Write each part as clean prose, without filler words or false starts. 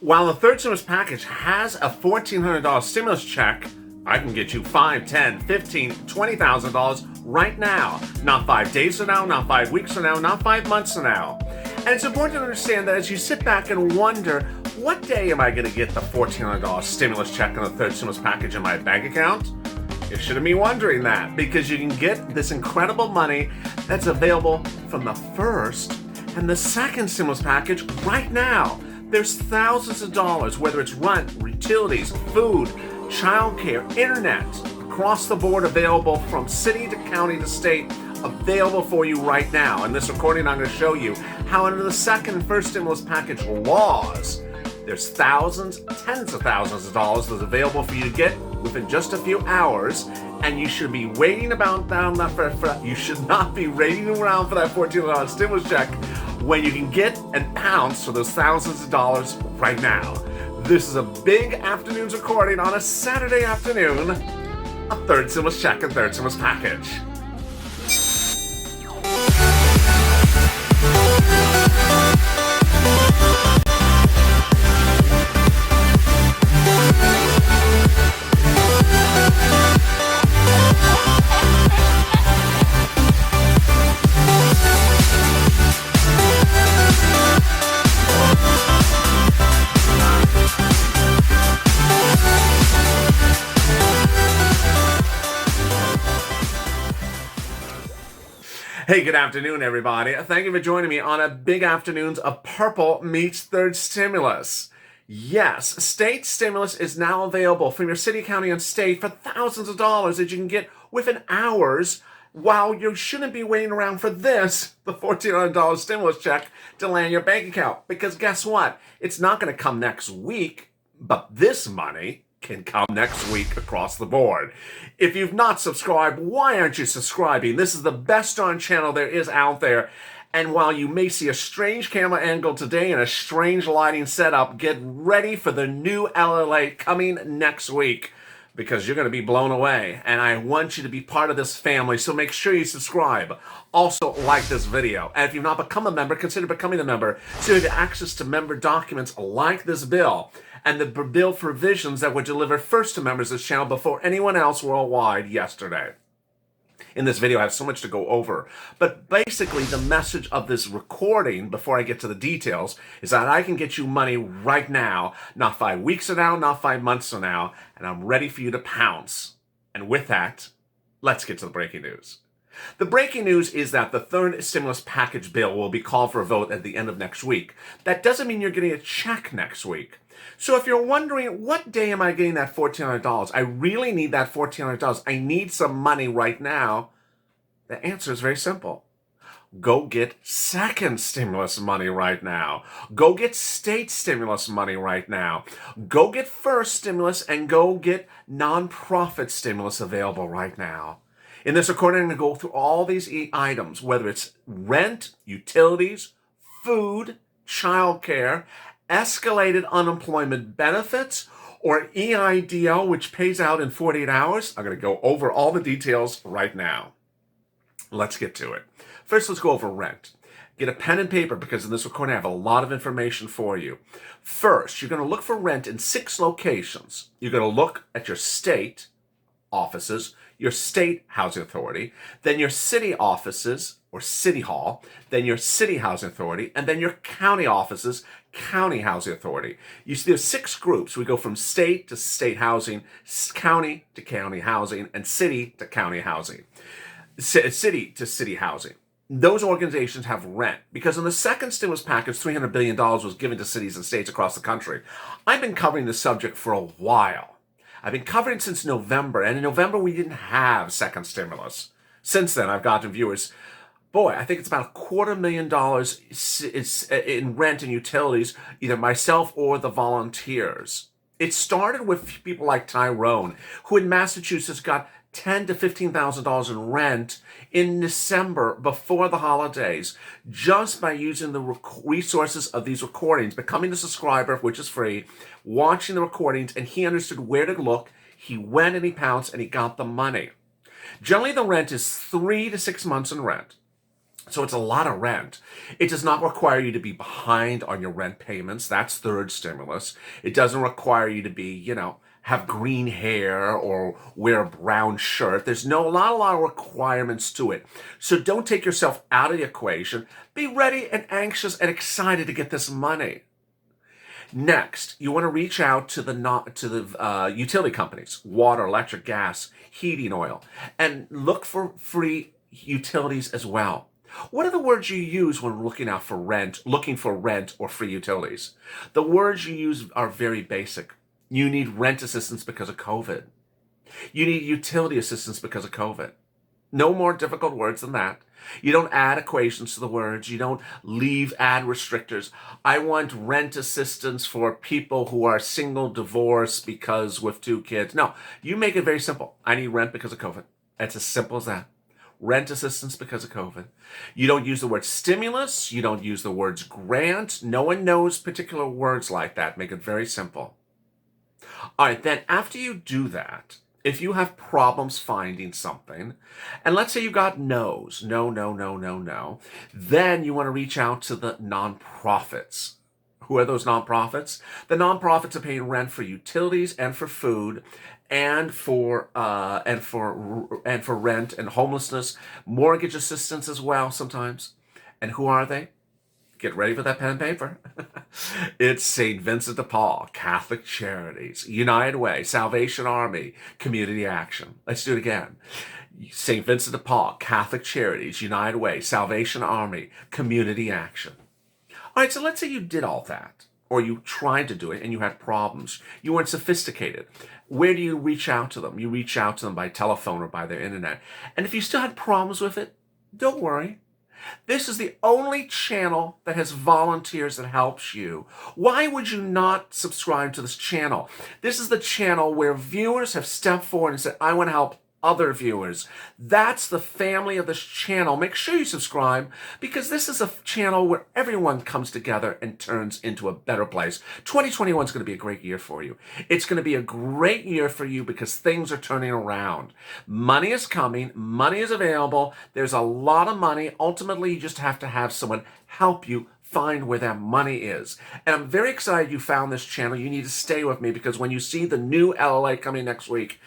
While the third stimulus package has a $1,400 stimulus check, I can get you $5, $10, $15, $20,000 right now. Not 5 days from now, not 5 weeks from now, not 5 months from now. And it's important to understand that as you sit back and wonder, what day am I going to get the $1,400 stimulus check and the third stimulus package in my bank account? You shouldn't be wondering that, because you can get this incredible money that's available from the first and the second stimulus package right now. There's thousands of dollars, whether it's rent, utilities, food, childcare, internet, across the board available from city to county to state, available for you right now. In this recording, I'm going to show you how under the second and first stimulus package laws, there's thousands, tens of thousands of dollars that's available for you to get within just a few hours, and you should be waiting about down that you should not be waiting around for that $1,400 stimulus check when you can get and pounce for those thousands of dollars right now. This is a big afternoon's recording on a Saturday afternoon, a third stimulus check and third stimulus package. Hey, good afternoon, everybody. Thank you for joining me on a big afternoon's of Purple Meets Third Stimulus. Yes, state stimulus is now available from your city, county, and state for thousands of dollars that you can get within hours, while you shouldn't be waiting around for this, the $1,400 stimulus check, to land in your bank account. Because guess what? It's not going to come next week, but this money can come next week across the board. If you've not subscribed, why aren't you subscribing? This is the best darn channel there is out there. And while you may see a strange camera angle today and a strange lighting setup, get ready for the new LLA coming next week, because you're going to be blown away. And I want you to be part of this family, so make sure you subscribe. Also, like this video. And if you've not become a member, consider becoming a member so you have access to member documents like this bill and the bill provisions that were delivered first to members of this channel before anyone else worldwide yesterday. In this video, I have so much to go over. But basically, the message of this recording, before I get to the details, is that I can get you money right now, not 5 weeks from now, not 5 months from now, and I'm ready for you to pounce. And with that, let's get to the breaking news. The breaking news is that the third stimulus package bill will be called for a vote at the end of next week. That doesn't mean you're getting a check next week. So if you're wondering, what day am I getting that $1,400? I really need that $1,400. I need some money right now. The answer is very simple. Go get second stimulus money right now. Go get state stimulus money right now. Go get first stimulus and go get nonprofit stimulus available right now. In this recording, I'm going to go through all these items, whether it's rent, utilities, food, childcare, escalated unemployment benefits, or EIDL, which pays out in 48 hours. I'm going to go over all the details right now. Let's get to it. First, let's go over rent. Get a pen and paper, because in this recording, I have a lot of information for you. First, you're going to look for rent in 6 locations. You're going to look at your state offices, your state housing authority, then your city offices or city hall, then your city housing authority, and then your county offices, county housing authority. You see there's 6 groups. We go from state to state housing, county to county housing, and city to county housing, city to city housing. Those organizations have rent, because in the second stimulus package, $300 billion was given to cities and states across the country. I've been covering this subject for a while. I've been covering since November, and in November we didn't have second stimulus. Since then, I've gotten viewers. Boy, I think it's about $250,000 in rent and utilities, either myself or the volunteers. It started with people like Tyrone, who in Massachusetts got $10,000 to $15,000 in rent in December before the holidays, just by using the resources of these recordings, becoming a subscriber, which is free, watching the recordings, and he understood where to look. He went and he pounced and he got the money. Generally, the rent is 3 to 6 months in rent. So it's a lot of rent. It does not require you to be behind on your rent payments. That's third stimulus. It doesn't require you to be, have green hair or wear a brown shirt. There's a lot of requirements to it. So don't take yourself out of the equation. Be ready and anxious and excited to get this money. Next, you want to reach out to the utility companies, water, electric, gas, heating oil, and look for free utilities as well. What are the words you use when looking for rent or free utilities? The words you use are very basic. You need rent assistance because of COVID. You need utility assistance because of COVID. No more difficult words than that. You don't add equations to the words. You don't add restrictors. I want rent assistance for people who are single, divorced, because with 2 kids. No, you make it very simple. I need rent because of COVID. It's as simple as that. Rent assistance because of COVID. You don't use the word stimulus. You don't use the words grant. No one knows particular words like that. Make it very simple. All right, then after you do that, if you have problems finding something, and let's say you got no's, no, then you want to reach out to the nonprofits. Who are those nonprofits? The nonprofits are paying rent for utilities and for food and for rent and homelessness, mortgage assistance as well sometimes. And who are they? Get ready for that pen and paper. It's St. Vincent de Paul, Catholic Charities, United Way, Salvation Army, Community Action. Let's do it again. St. Vincent de Paul, Catholic Charities, United Way, Salvation Army, Community Action. All right, so let's say you did all that, or you tried to do it and you had problems. You weren't sophisticated. Where do you reach out to them? You reach out to them by telephone or by their internet. And if you still had problems with it, don't worry. This is the only channel that has volunteers that helps you. Why would you not subscribe to this channel? This is the channel where viewers have stepped forward and said, I want to help other viewers. That's the family of this channel. Make sure you subscribe, because this is a channel where everyone comes together and turns into a better place. 2021 is going to be a great year for you. It's going to be a great year for you because things are turning around. Money is coming. Money is available. There's a lot of money. Ultimately, you just have to have someone help you find where that money is. And I'm very excited you found this channel. You need to stay with me, because when you see the new LLA coming next week,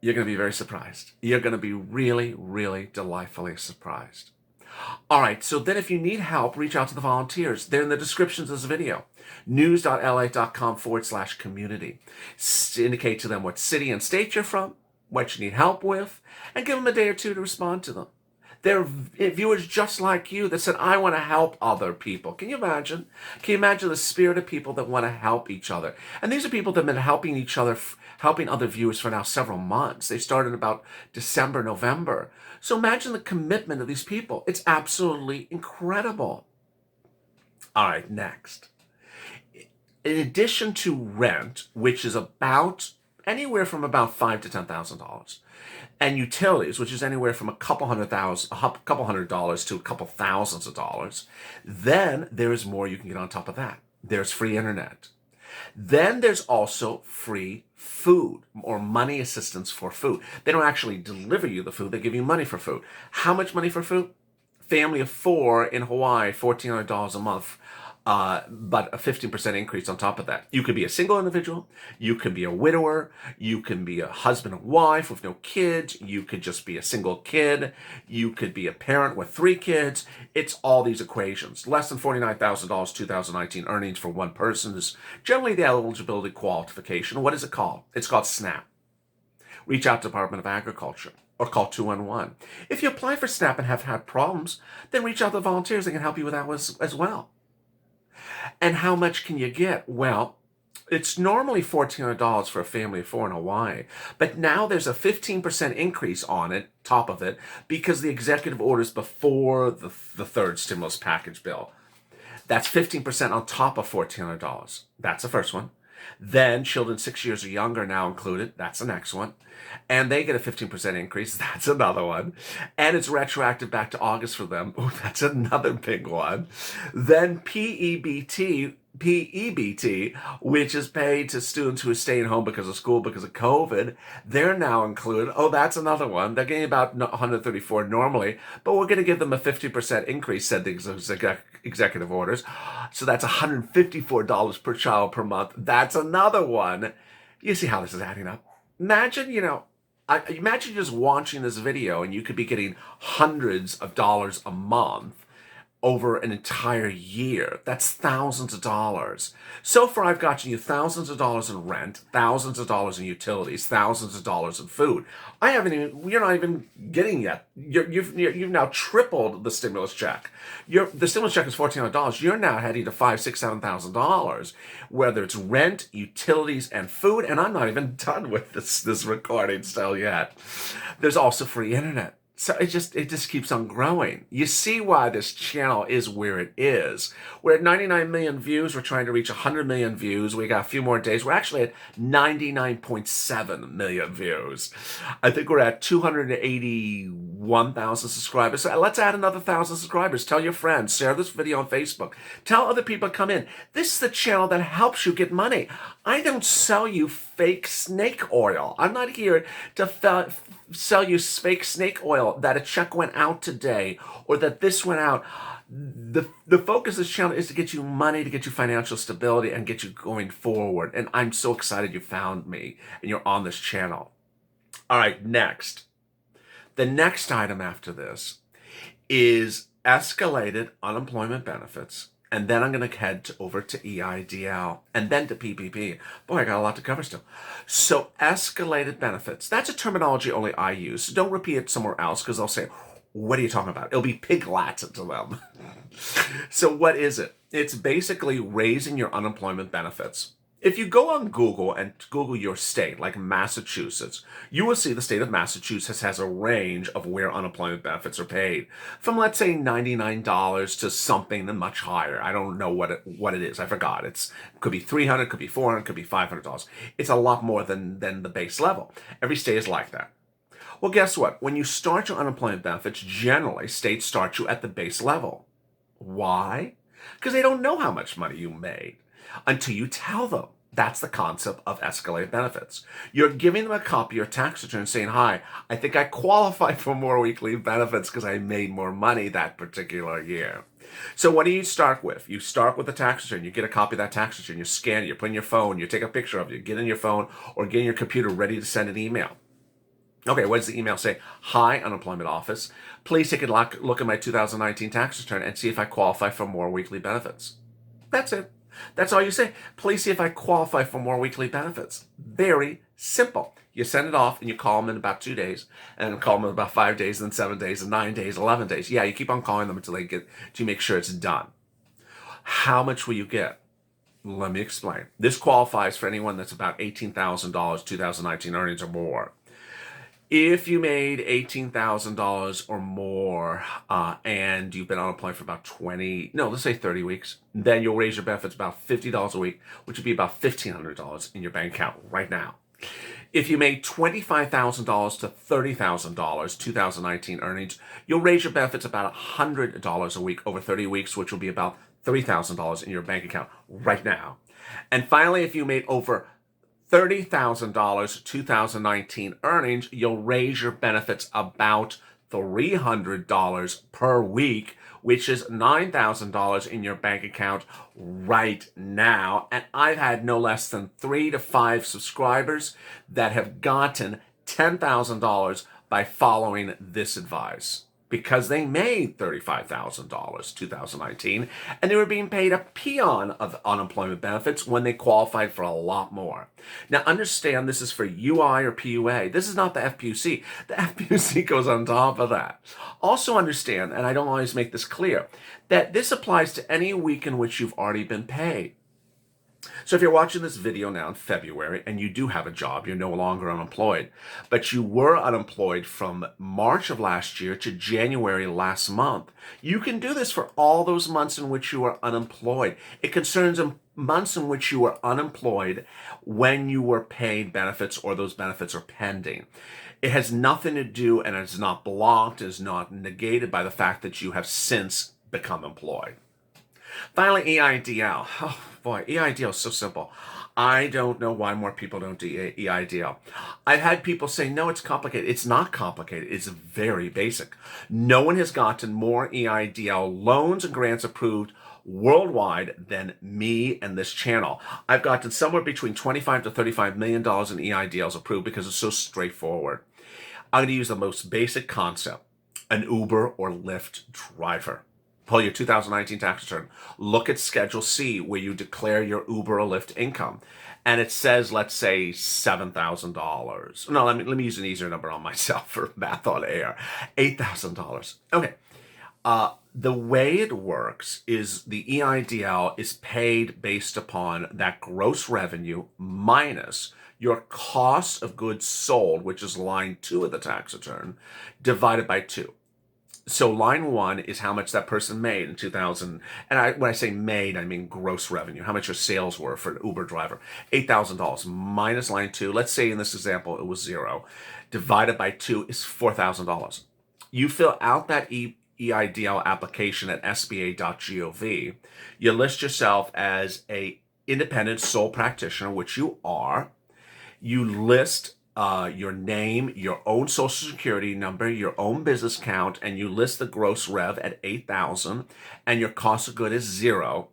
you're going to be very surprised. You're going to be really, really delightfully surprised. All right, so then if you need help, reach out to the volunteers. They're in the descriptions of this video. news.la.com/community. Indicate to them what city and state you're from, what you need help with, and give them a day or two to respond to them. They're viewers just like you that said, I want to help other people. Can you imagine? Can you imagine the spirit of people that want to help each other? And these are people that have been helping each other, helping other viewers for now several months. They started about December, November. So imagine the commitment of these people. It's absolutely incredible. All right, next. In addition to rent, which is about anywhere from about $5,000 to $10,000, and utilities, which is anywhere from a couple hundred dollars to a couple thousands of dollars, then there is more you can get on top of that. There's free internet. Then there's also free food or money assistance for food. They don't actually deliver you the food. They give you money for food. How much money for food? Family of 4 in Hawaii, $1,400 a month. But a 15% increase on top of that. You could be a single individual. You could be a widower. You can be a husband and wife with no kids. You could just be a single kid. You could be a parent with 3 kids. It's all these equations. Less than $49,000 2019 earnings for one person is generally the eligibility qualification. What is it called? It's called SNAP. Reach out to the Department of Agriculture or call 211. If you apply for SNAP and have had problems, then reach out to the volunteers. They can help you with that as well. And how much can you get? Well, it's normally $1,400 for a family of 4 in Hawaii, but now there's a 15% increase on it, top of it, because the executive orders before the third stimulus package bill. That's 15% on top of $1,400. That's the first one. Then children 6 years or younger are now included. That's the next one. And they get a 15% increase. That's another one. And it's retroactive back to August for them. Oh, that's another big one. Then PEBT PEBT, which is paid to students who are staying home because of school, because of COVID. They're now included. Oh, that's another one. They're getting about 134 normally, but we're going to give them a 50% increase, said the executive orders. So that's $154 per child per month. That's another one. You see how this is adding up? Imagine, imagine just watching this video and you could be getting hundreds of dollars a month over an entire year. That's thousands of dollars. So far, I've gotten you thousands of dollars in rent, thousands of dollars in utilities, thousands of dollars in food. You're not even getting yet. You've now tripled the stimulus check. The stimulus check is $1,400. You're now heading to $5,000, $6,000, $7,000, whether it's rent, utilities, and food. And I'm not even done with this recording still yet. There's also free internet. So it just keeps on growing. You see why this channel is where it is. We're at 99 million views. We're trying to reach 100 million views. We got a few more days. We're actually at 99.7 million views. I think we're at 281,000 subscribers. So let's add another 1,000 subscribers. Tell your friends. Share this video on Facebook. Tell other people to come in. This is the channel that helps you get money. I don't sell you fake snake oil. I'm not here to sell you fake snake oil that a check went out today or that this went out. The focus of this channel is to get you money, to get you financial stability, and get you going forward. And I'm so excited you found me and you're on this channel. All right, next. The next item after this is escalated unemployment benefits. And then I'm going to head over to EIDL and then to PPP. Boy, I got a lot to cover still. So escalated benefits, that's a terminology only I use. So don't repeat it somewhere else because they'll say, what are you talking about? It'll be pig Latin to them. So what is it? It's basically raising your unemployment benefits. If you go on Google and Google your state, like Massachusetts, you will see the state of Massachusetts has a range of where unemployment benefits are paid. From, let's say, $99 to something much higher. I don't know what it is. I forgot. It could be $300, could be $400, could be $500. It's a lot more than the base level. Every state is like that. Well, guess what? When you start your unemployment benefits, generally, states start you at the base level. Why? Because they don't know how much money you made until you tell them. That's the concept of escalated benefits. You're giving them a copy of your tax return saying, hi, I think I qualify for more weekly benefits because I made more money that particular year. So what do you start with? You start with the tax return. You get a copy of that tax return. You scan it. You put in your phone. You take a picture of it. You get in your phone or get in your computer ready to send an email. Okay, what does the email say? Hi, Unemployment Office. Please take a look at my 2019 tax return and see if I qualify for more weekly benefits. That's it. That's all you say. Please see if I qualify for more weekly benefits. Very simple. You send it off and you call them in about 2 days, and call them in about 5 days, then 7 days, and 9 days, 11 days. Yeah, you keep on calling them until you make sure it's done. How much will you get? Let me explain. This qualifies for anyone that's about $18,000 2019 earnings or more. If you made $18,000 or more and you've been unemployed for about 30 weeks, then you'll raise your benefits about $50 a week, which would be about $1,500 in your bank account right now. If you made $25,000 to $30,000 2019 earnings, you'll raise your benefits about $100 a week over 30 weeks, which will be about $3,000 in your bank account right now. And finally, if you made over $30,000 2019 earnings, you'll raise your benefits about $300 per week, which is $9,000 in your bank account right now. And I've had no less than 3 to 5 subscribers that have gotten $10,000 by following this advice, because they made $35,000 2019, and they were being paid a peon of unemployment benefits when they qualified for a lot more. Now understand, this is for UI or PUA. This is not the FPUC. The FPUC goes on top of that. Also understand, and I don't always make this clear, that this applies to any week in which you've already been paid. So if you're watching this video now in February and you do have a job, you're no longer unemployed, but you were unemployed from March of last year to January last month, you can do this for all those months in which you were unemployed. It concerns months in which you were unemployed when you were paid benefits or those benefits are pending. It has nothing to do, and it's not blocked, is not negated by the fact that you have since become employed. Finally, EIDL. Oh boy, EIDL is so simple. I don't know why more people don't do EIDL. I've had people say, no, it's complicated. It's not complicated. It's very basic. No one has gotten more EIDL loans and grants approved worldwide than me and this channel. I've gotten somewhere between $25 to $35 million in EIDLs approved because it's so straightforward. I'm going to use the most basic concept, an Uber or Lyft driver. Pull your 2019 tax return. Look at Schedule C where you declare your Uber or Lyft income. And it says, let's say, $7,000. No, let me use an easier number on myself for math on air. $8,000. Okay. The way it works is the EIDL is paid based upon that gross revenue minus your cost of goods sold, which is line 2 of the tax return, divided by 2. So line 1 is how much that person made in 2000. And when I say made, I mean gross revenue, how much your sales were for an Uber driver. $8,000 minus line 2. Let's say in this example, it was 0. Divided by 2 is $4,000. You fill out that EIDL application at sba.gov. You list yourself as a independent sole practitioner, which you are. You list your name, your own social security number, your own business count, and you list the gross rev at $8,000, and your cost of good is 0.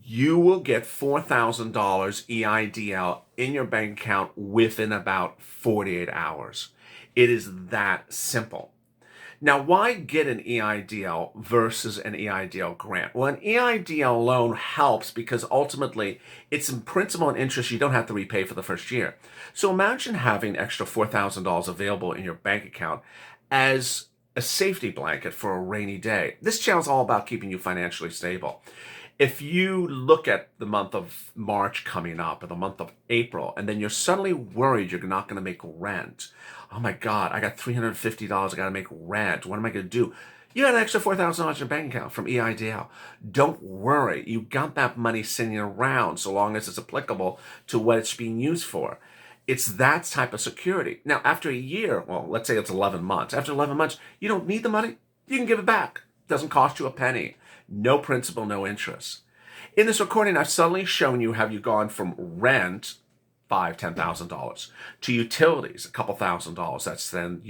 You will get $4,000 EIDL in your bank account within about 48 hours. It is that simple. Now, why get an EIDL versus an EIDL grant? Well, an EIDL loan helps because ultimately it's in principal and interest you don't have to repay for the first year. So imagine having extra $4,000 available in your bank account as a safety blanket for a rainy day. This channel is all about keeping you financially stable. If you look at the month of March coming up or the month of April, and then you're suddenly worried you're not going to make rent. Oh my God, I got $350 I got to make rent. What am I going to do? You got an extra $4,000 in your bank account from EIDL. Don't worry. You got that money sitting around so long as it's applicable to what it's being used for. It's that type of security. Now, after a year, well, let's say it's 11 months. After 11 months, you don't need the money. You can give it back. It doesn't cost you a penny. No principal, no interest. In this recording, I've suddenly shown you how you've gone from rent, $5,000, $10,000, to utilities, a couple $1,000. That's then,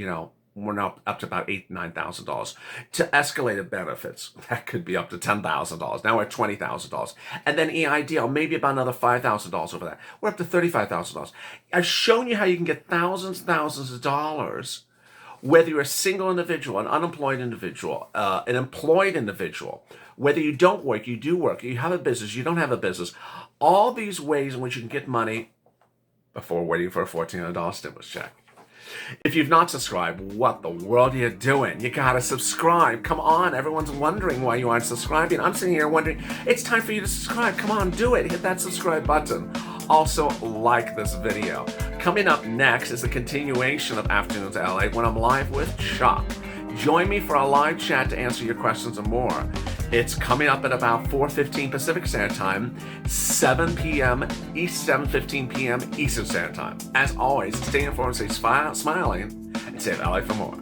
we're now up to about $8,000, $9,000. To escalated benefits, that could be up to $10,000. Now we're at $20,000. And then EIDL, maybe about another $5,000 over that. We're up to $35,000. I've shown you how you can get thousands and thousands of dollars, whether you're a single individual, an unemployed individual, an employed individual, whether you don't work, you do work, you have a business, you don't have a business. All these ways in which you can get money before waiting for a $1,400 stimulus check. If you've not subscribed, what the world are you doing? You gotta subscribe. Come on, everyone's wondering why you aren't subscribing. I'm sitting here wondering, it's time for you to subscribe. Come on, do it. Hit that subscribe button. Also, like this video. Coming up next is a continuation of Afternoons LA when I'm live with Chuck. Join me for a live chat to answer your questions and more. It's coming up at about 4:15 Pacific Standard Time, 7 p.m. 7:15 p.m. Eastern Standard Time. As always, stay informed, stay smiling, and save LA for more.